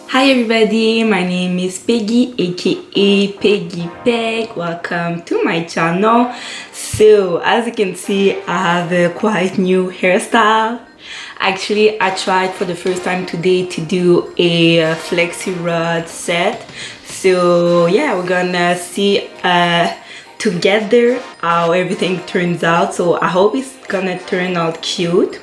Hi everybody, my name is Peggy aka Peggy Peg. Welcome to my channel. So as you can see, I have a quite new hairstyle. Actually, I tried for the first time today to do a flexi rod set. So yeah, we're gonna see together how everything turns out. So I hope it's gonna turn out cute.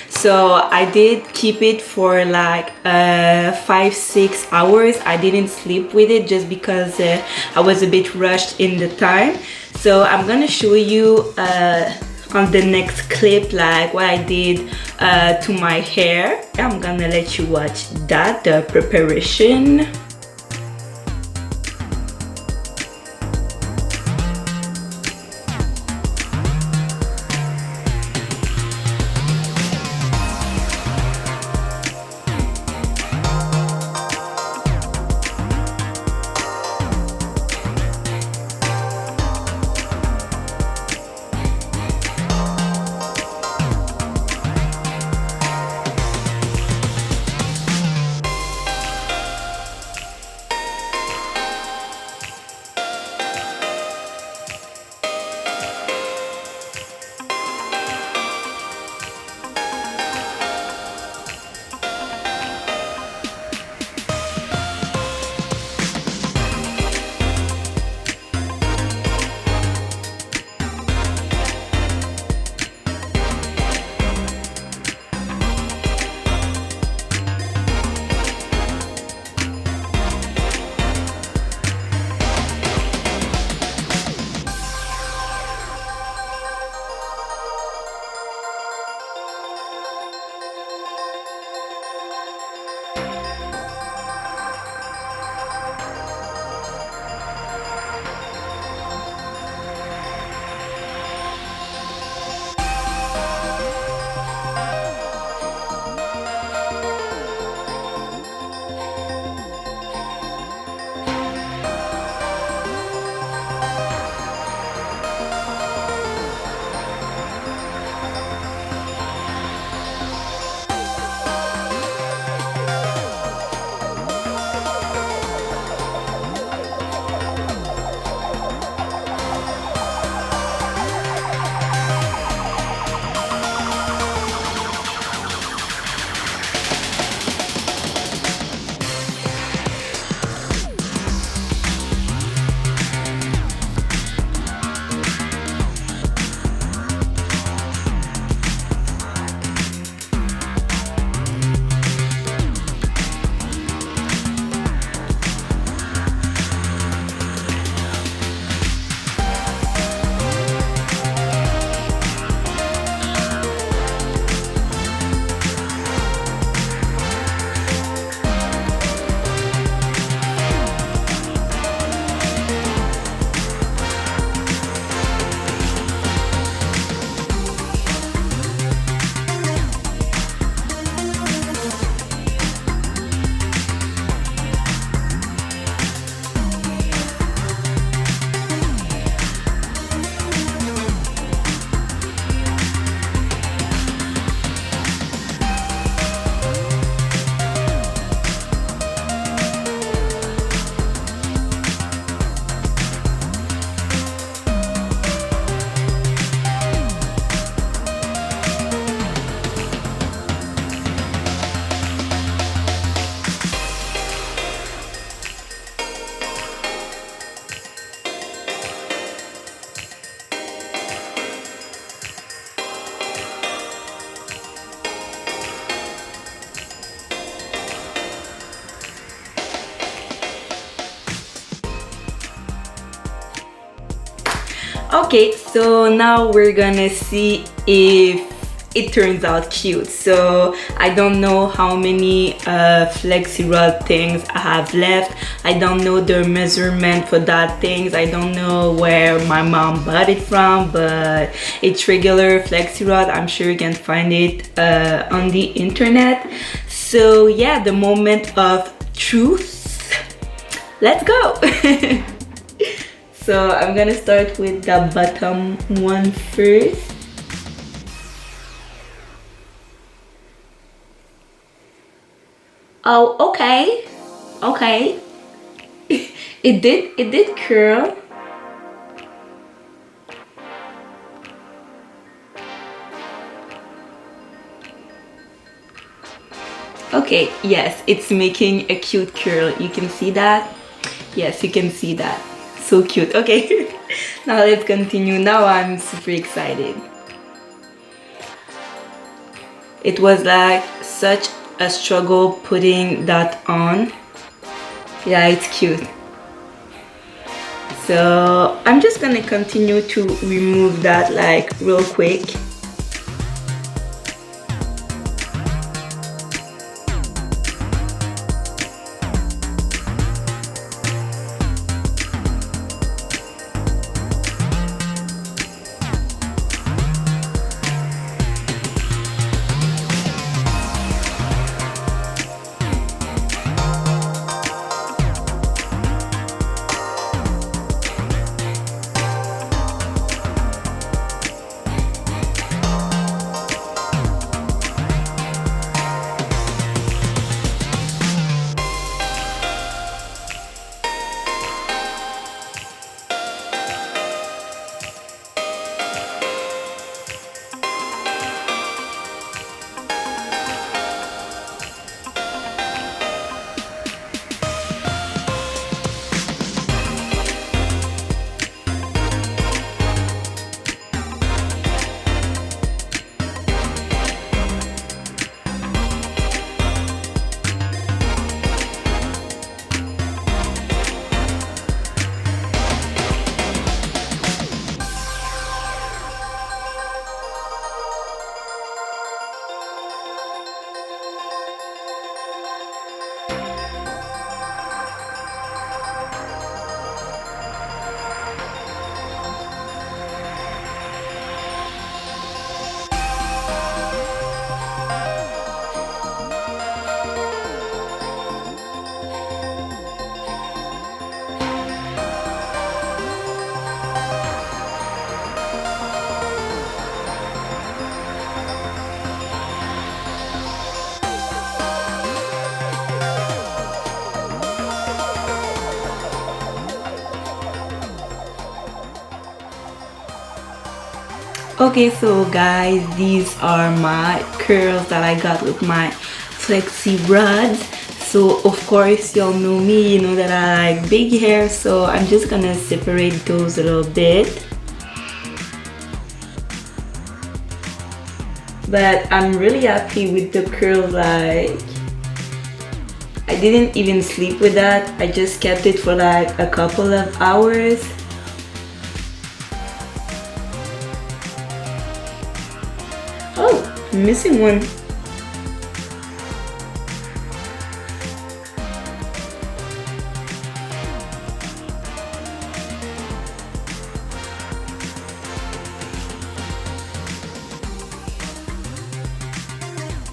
So I did keep it for like 5-6 hours. I didn't sleep with it just because I was a bit rushed in the time. So I'm gonna show you on the next clip like what I did to my hair. I'm gonna let you watch that, the preparation. Okay, so now we're gonna see if it turns out cute. So I don't know how many flexi rod things I have left. I don't know the measurement for that things. I don't know where my mom bought it from, but it's regular flexi rod. I'm sure you can find it on the internet. So yeah, the moment of truth. Let's go. So I'm gonna start with the bottom one first. Oh, okay. Okay. It did curl. Okay, yes, it's making a cute curl. You can see that? Yes, you can see that. So cute. Okay. Now let's continue. Now I'm super excited. It was like such a struggle putting that on. Yeah, it's cute. So I'm just gonna continue to remove that like real quick. Okay, so guys, these are my curls that I got with my Flexi rods. So of course y'all know me, you know that I like big hair, so I'm just gonna separate those a little bit. But I'm really happy with the curl. Like, I didn't even sleep with that. I just kept it for like a couple of hours. Oh, I'm missing one.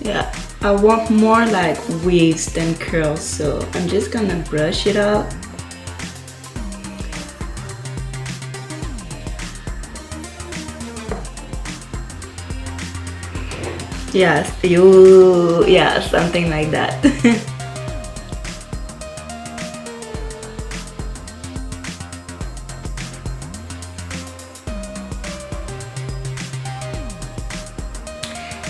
Yeah, I want more like waves than curls, so I'm just gonna brush it out. Yes, yeah, something like that.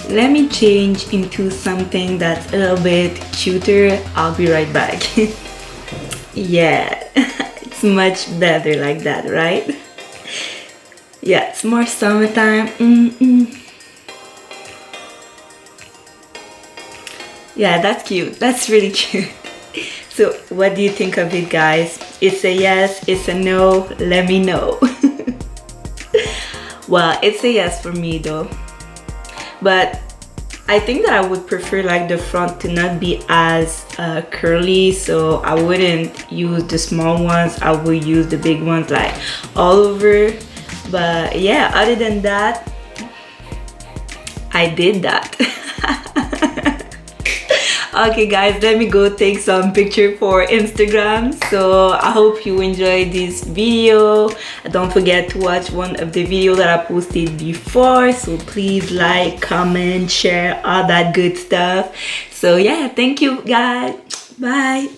Let me change into something that's a little bit cuter. I'll be right back. Yeah, it's much better like that, right? Yeah, it's more summertime. Yeah, that's cute. That's really cute. So what do you think of it, guys? It's a yes, it's a no, let me know. Well, it's a yes for me though. But I think that I would prefer like the front to not be as curly, so I wouldn't use the small ones. I would use the big ones like all over. But yeah, other than that, I did that. Okay guys, let me go take some picture for Instagram. So I hope you enjoyed this video. Don't forget to watch one of the videos that I posted before. So please like, comment, share, all that good stuff. So yeah, thank you guys. Bye.